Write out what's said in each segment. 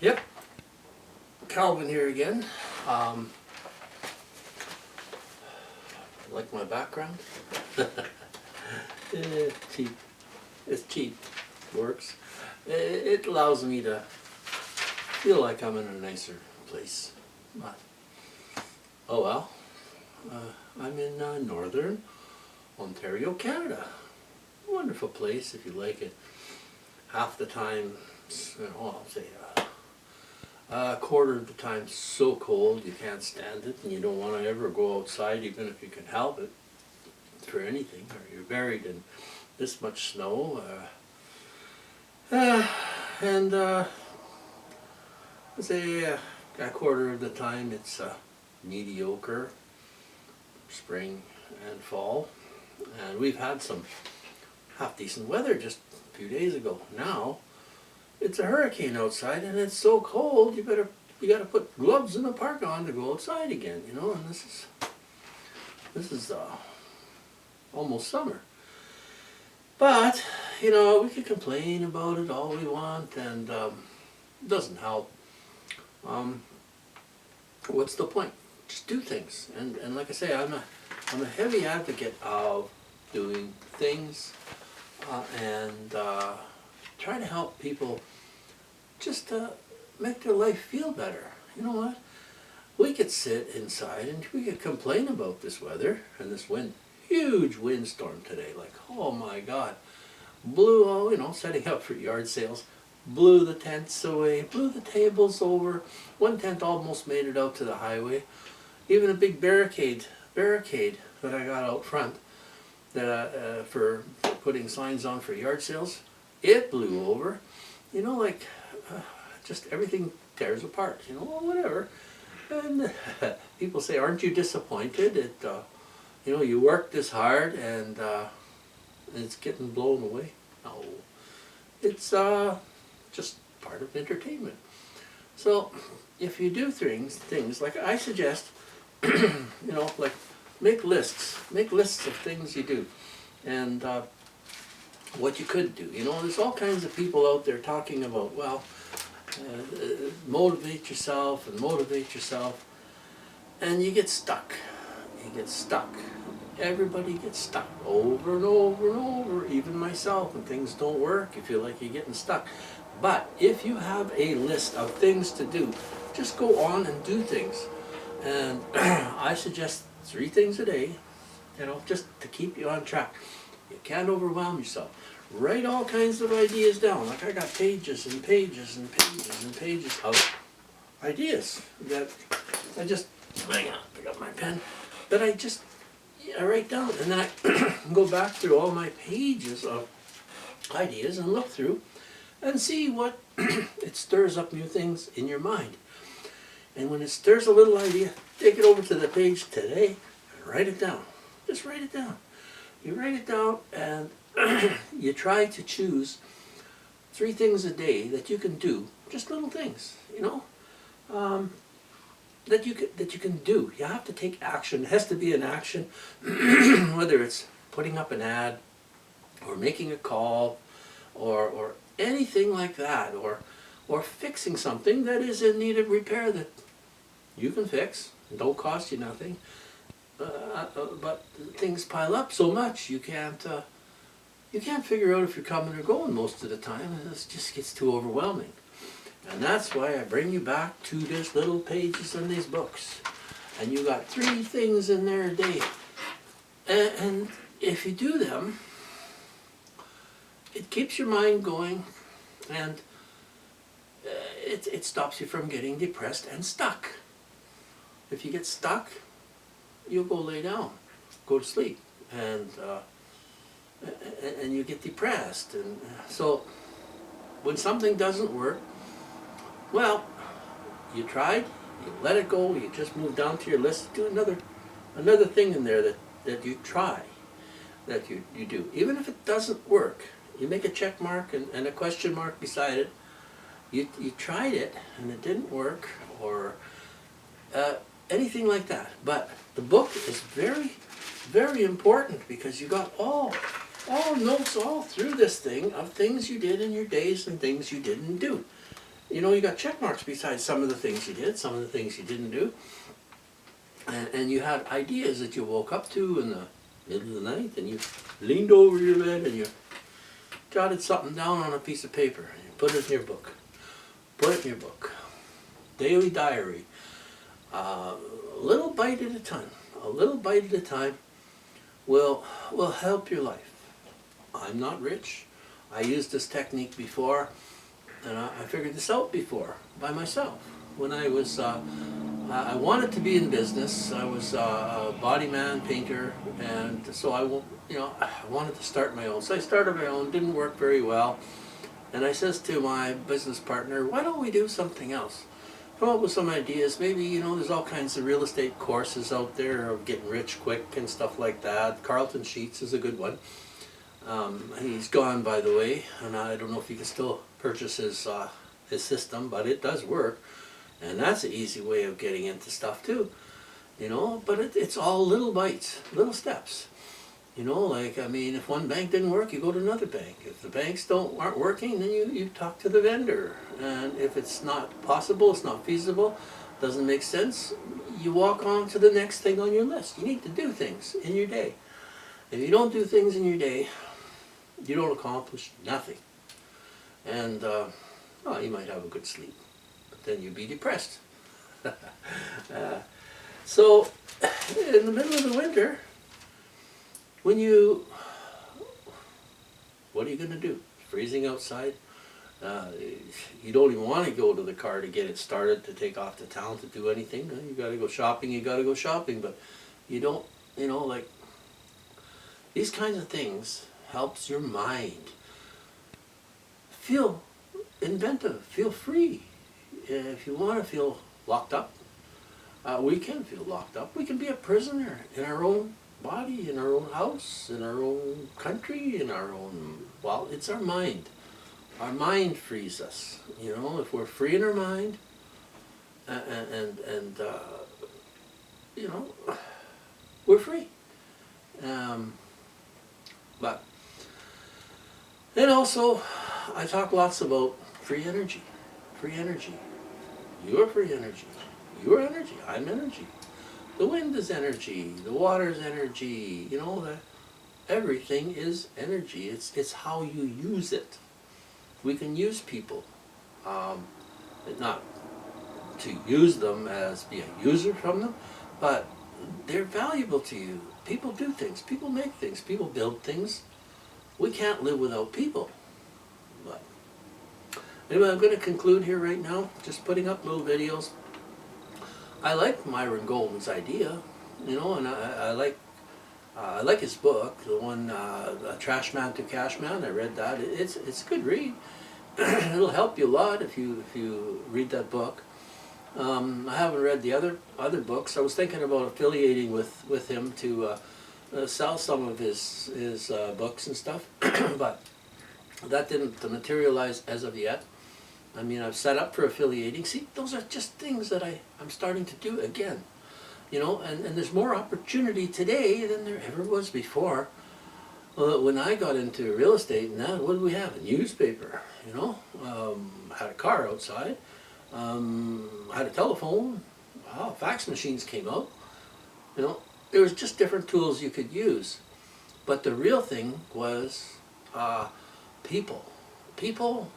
Yep, Calvin here again. Like my background? Cheap. It's cheap. Works. It allows me to feel like I'm in a nicer place. But, oh well. I'm in northern Ontario, Canada. Wonderful place if you like it. Half the time, I'll say a quarter of the time so cold you can't stand it and you don't want to ever go outside even if you can help it for anything, or you're buried in this much snow. And I say a quarter of the time it's mediocre spring and fall. And we've had some half decent weather just a few days ago. Now it's a hurricane outside and it's so cold you gotta put gloves in the park on to go outside again, you know, and this is almost summer. But, you know, we can complain about it all we want, and it doesn't help. What's the point? Just do things. And like I say, I'm a heavy advocate of doing things and try to help people just make their life feel better. You know what? We could sit inside and we could complain about this weather and this wind. Huge windstorm today, like, oh my God. Blew, setting up for yard sales, blew the tents away, blew the tables over. One tent almost made it out to the highway. Even a big barricade that I got out front that for putting signs on for yard sales, it blew over. You know, like, just everything tears apart, you know, well, whatever. And people say, aren't you disappointed? You worked this hard and it's getting blown away. No, it's just part of entertainment. So if you do things like I suggest, like make lists of things you do and what you could do. You know, there's all kinds of people out there talking about, well, motivate yourself, and you get stuck. Everybody gets stuck over and over and over, even myself. When things don't work, you feel like you're getting stuck. But if you have a list of things to do, just go on and do things. And I suggest 3 things a day, just to keep you on track. You can't overwhelm yourself. Write all kinds of ideas down. Like I got pages and pages and pages and pages of ideas that I just, hang on, pick up my pen, that I write down, and then I go back through all my pages of ideas and look through and see what it stirs up new things in your mind. And when it stirs a little idea, take it over to the page today and write it down. Just write it down. You write it down and you try to choose 3 things a day that you can do, just little things, that you can do. You have to take action. It has to be an action, whether it's putting up an ad or making a call or anything like that, or fixing something that is in need of repair that you can fix. It don't cost you nothing. But things pile up so much you can't figure out if you're coming or going most of the time, and it just gets too overwhelming. And that's why I bring you back to these little pages in these books. And you got 3 things in there a day. And if you do them, it keeps your mind going, and it stops you from getting depressed and stuck. If you get stuck, you'll go lay down, go to sleep, and you get depressed. And so when something doesn't work, well, you tried, you let it go, you just move down to your list, do another thing in there that you try, that you do. Even if it doesn't work, you make a check mark and a question mark beside it. You tried it and it didn't work, or anything like that. But the book is very, very important because you got all notes all through this thing of things you did in your days and things you didn't do. you know, you got check marks beside some of the things you did, some of the things you didn't do. And you had ideas that you woke up to in the middle of the night, and you leaned over your bed and you jotted something down on a piece of paper and you put it in your book. Put it in your book. Daily diary. A little bite at a time. A little bite at a time will help your life. I'm not rich. I used this technique before, and I figured this out before by myself. When I was, I wanted to be in business. I was a body man, painter, and so I wanted to start my own. So I started my own. Didn't work very well, and I says to my business partner, "Why don't we do something else? Come up with some ideas. Maybe, you know, there's all kinds of real estate courses out there of getting rich quick and stuff like that. Carlton Sheets is a good one. He's gone, by the way, and I don't know if you can still purchase his system, but it does work, and that's an easy way of getting into stuff too, you know. But it's all little bites, little steps, you know. Like, I mean, if one bank didn't work, you go to another bank. If the banks aren't working, then you talk to the vendor, and if it's not possible, it's not feasible, doesn't make sense, you walk on to the next thing on your list. You need to do things in your day. If you don't do things in your day, you don't accomplish nothing. And, well, you might have a good sleep, but then you'd be depressed. So, in the middle of the winter, what are you going to do? Freezing outside? You don't even want to go to the car to get it started, to take off to town, to do anything. You got to go shopping, but you don't, you know, like, these kinds of things helps your mind feel inventive, feel free. If you want to feel locked up, we can feel locked up. We can be a prisoner in our own body, in our own house, in our own country, in our own, well, it's our mind. Our mind frees us, you know. If we're free in our mind, and you know, we're free. But, and also, I talk lots about free energy. Free energy. You're free energy. You're energy. I'm energy. The wind is energy. The water is energy. You know, everything is energy. It's how you use it. We can use people. Not to use them as be a user from them, but they're valuable to you. People do things. People make things. People build things. We can't live without people. But anyway, I'm going to conclude here right now, just putting up little videos. I like Myron Golden's idea, you know, and I like his book, the one, Trash Man to Cash Man. I read that. It's a good read. It'll help you a lot if you read that book. I haven't read the other books. I was thinking about affiliating with him to sell some of his books and stuff, but that didn't materialize as of yet. I mean, I've set up for affiliating. See, those are just things that I'm starting to do again, you know, and there's more opportunity today than there ever was before. When I got into real estate, and that, what did we have? A newspaper, you know, had a car outside, had a telephone, wow, fax machines came out, you know, there was just different tools you could use. But the real thing was people. People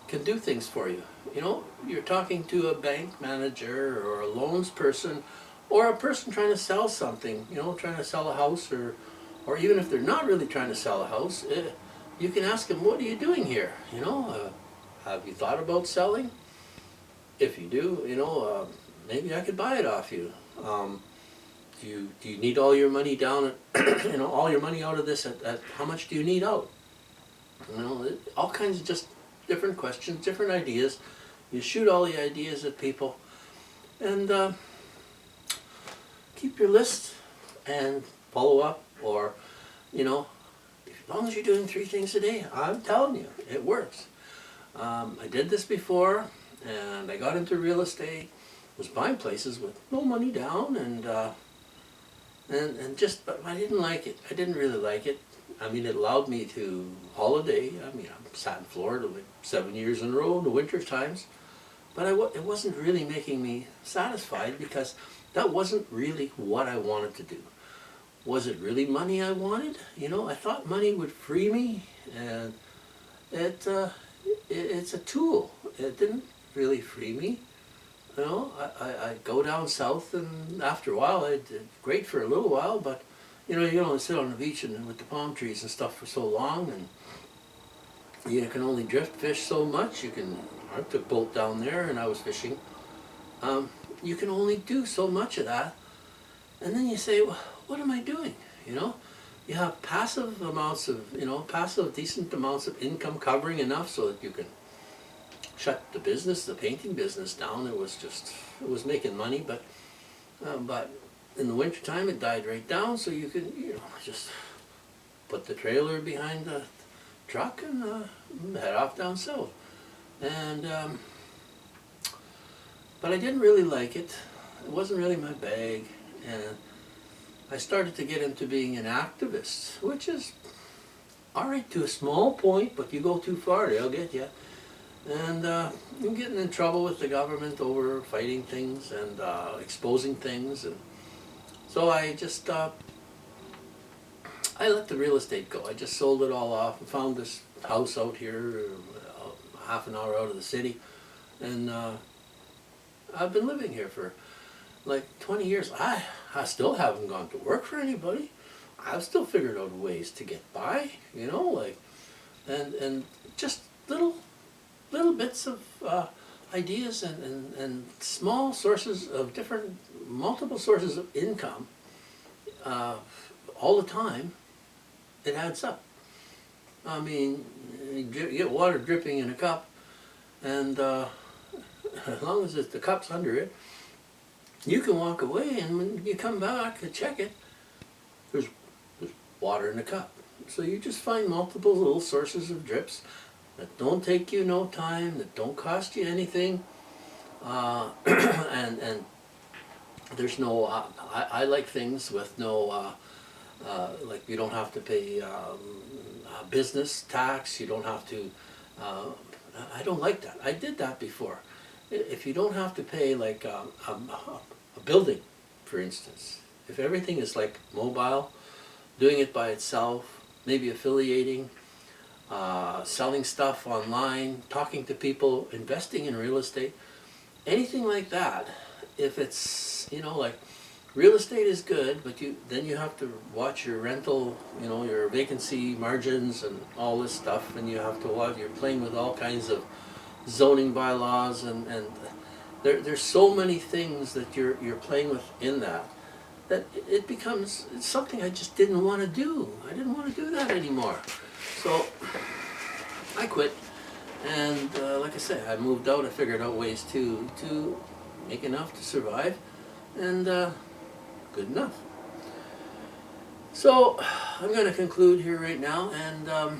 can do things for you. You know, you're talking to a bank manager or a loans person or a person trying to sell something, you know, trying to sell a house, or even if they're not really trying to sell a house, you can ask them, what are you doing here? You know, have you thought about selling? If you do, you know, maybe I could buy it off you. Do you need all your money down at, you know, all your money out of this at how much do you need out? You know, all kinds of just different questions, different ideas. You shoot all the ideas at people, and keep your list and follow up, or, you know, as long as you're doing 3 things a day, I'm telling you, it works. I did this before, and I got into real estate, was buying places with no money down, and just, but I didn't like it. I didn't really like it. I mean, it allowed me to holiday. I mean, I sat in Florida like 7 years in a row in the winter times, but it wasn't really making me satisfied because that wasn't really what I wanted to do. Was it really money I wanted? You know, I thought money would free me, and it's a tool. It didn't really free me. You know, I'd go down south, and after a while, it did great for a little while, but you know, you only sit on the beach and with the palm trees and stuff for so long, and you can only drift fish so much. I took boat down there and I was fishing. You can only do so much of that, and then you say, well, what am I doing? You know, you have passive amounts of, passive decent amounts of income covering enough so that you can shut the painting business down. It was making money, but in the wintertime it died right down, so you could, just put the trailer behind the truck and head off down south. And but I didn't really like it. It wasn't really my bag, and I started to get into being an activist, which is all right to a small point, but you go too far, they'll get you. And I'm getting in trouble with the government over fighting things and exposing things, and so I just I let the real estate go. I just sold it all off and found this house out here, half an hour out of the city, and I've been living here for like 20 years. I still haven't gone to work for anybody. I've still figured out ways to get by, and just little bits of ideas and small sources of multiple sources of income all the time. It adds up. I mean, you get water dripping in a cup, and as long as the cup's under it, you can walk away, and when you come back and check it, there's water in the cup. So you just find multiple little sources of drips that don't take you no time, that don't cost you anything, and there's no, I like things with no, like you don't have to pay business tax, you don't have to, I don't like that. I did that before. If you don't have to pay like a building, for instance, if everything is like mobile, doing it by itself, maybe affiliating, selling stuff online, talking to people, investing in real estate, anything like that, if it's, like real estate is good, but then you have to watch your rental, your vacancy margins and all this stuff, and you have to watch, you're playing with all kinds of zoning bylaws, and there's so many things that you're playing with in that it becomes something I just didn't want to do. I didn't want to do that anymore. So I quit, and like I said, I moved out. I figured out ways to make enough to survive, and good enough. So I'm going to conclude here right now, and I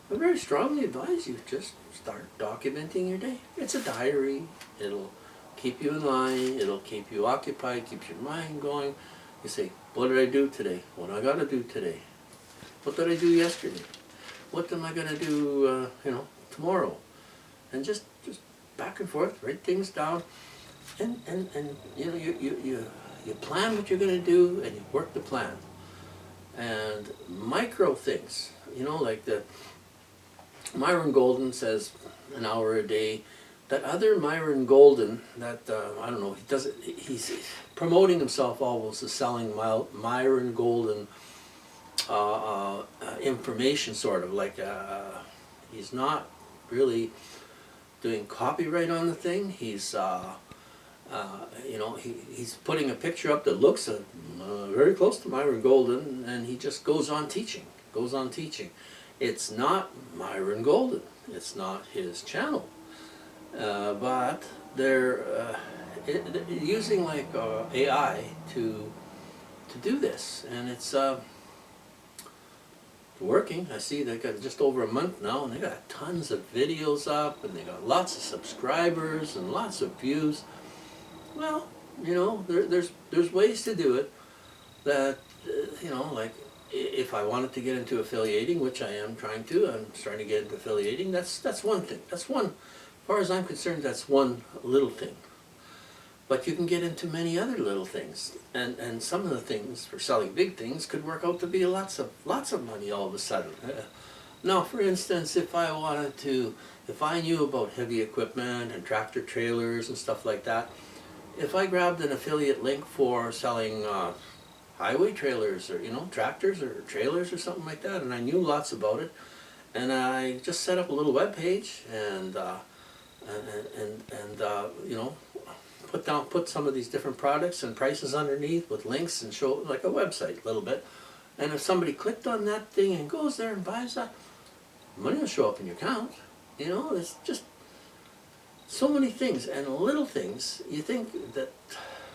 very strongly advise you just start documenting your day. It's a diary. It'll keep you in line. It'll keep you occupied, keeps your mind going. You say, what did I do today? What do I got to do today? What did I do yesterday? What am I going to do, tomorrow? And just back and forth, write things down, and you plan what you're going to do, and you work the plan. And micro things, like the Myron Golden says an hour a day. That other Myron Golden, that I don't know, he's promoting himself almost as selling Myron Golden information, sort of like he's not really doing copyright on the thing. He's he's putting a picture up that looks very close to Myron Golden, and he just goes on teaching. It's not Myron Golden. It's not his channel. But they're using like AI to do this, and it's working. I see they got just over a month now, and they got tons of videos up, and they got lots of subscribers and lots of views. Well, there's ways to do it that like if I wanted to get into affiliating, which I am trying to, I'm starting to get into affiliating, that's one thing. That's one, as far as I'm concerned, that's one little thing. But you can get into many other little things, and some of the things for selling big things could work out to be lots of money all of a sudden. Now, for instance, if I knew about heavy equipment and tractor trailers and stuff like that, if I grabbed an affiliate link for selling highway trailers, or tractors or trailers or something like that, and I knew lots about it, and I just set up a little web page and put some of these different products and prices underneath with links and show like a website a little bit, and if somebody clicked on that thing and goes there and buys that, money will show up in your account. It's just so many things, and little things you think that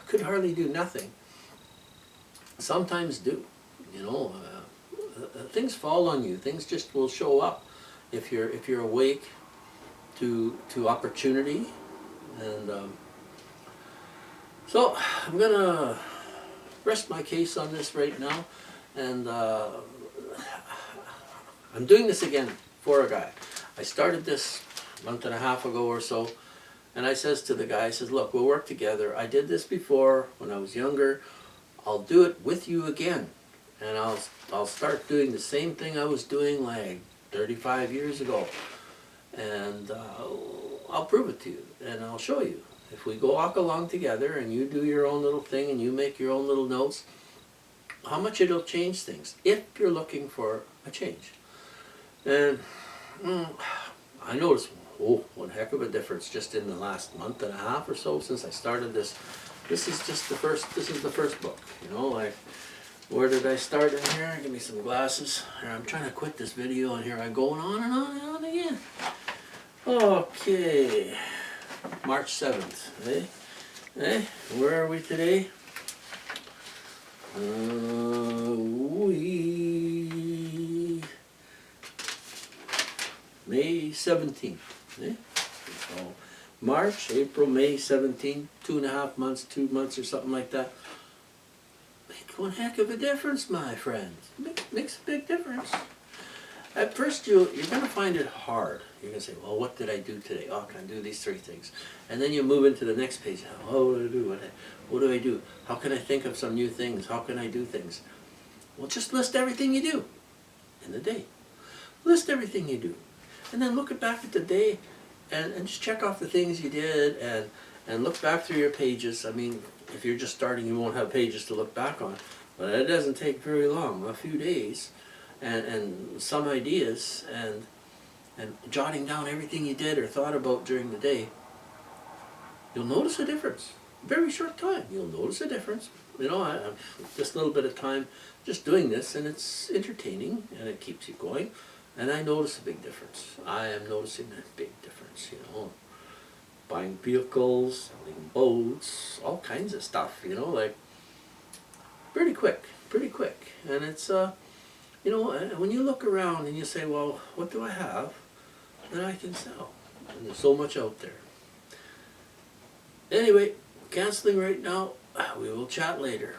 could hardly do nothing sometimes do. Things fall on you. Things just will show up if you're awake to opportunity. And so I'm gonna rest my case on this right now, and I'm doing this again for a guy. I started this a month and a half ago or so, and I says to the guy, I says, look, we'll work together. I did this before when I was younger. I'll do it with you again, and I'll start doing the same thing I was doing like 35 years ago, and I'll prove it to you, and I'll show you. If we go walk along together and you do your own little thing and you make your own little notes, how much it'll change things if you're looking for a change. And I noticed, one heck of a difference just in the last month and a half or so since I started this. This is the first book, like, where did I start in here? Give me some glasses. Here, I'm trying to quit this video, and here I'm going on and on and on again. Okay, March 7th, where are we today? May 17th, So March, April, May 17th, 2.5 months, 2 months or something like that. Make one heck of a difference, my friends. Makes a big difference. At first, you're going to find it hard. You're going to say, well, what did I do today? Oh, can I do these 3 things? And then you move into the next page. Oh, what do I do? What do I do? How can I think of some new things? How can I do things? Well, just list everything you do in the day. List everything you do. And then look back at the day and just check off the things you did, and look back through your pages. I mean, if you're just starting, you won't have pages to look back on. But it doesn't take very long, a few days, and some ideas, and jotting down everything you did or thought about during the day. You'll notice a difference. Very short time, you'll notice a difference. Just a little bit of time just doing this, and it's entertaining, and it keeps you going. And I notice a big difference. I am noticing a big difference, Buying vehicles, selling boats, all kinds of stuff, like pretty quick. And it's, when you look around and you say, well, what do I have that I can sell? And there's so much out there. Anyway, canceling right now. We will chat later.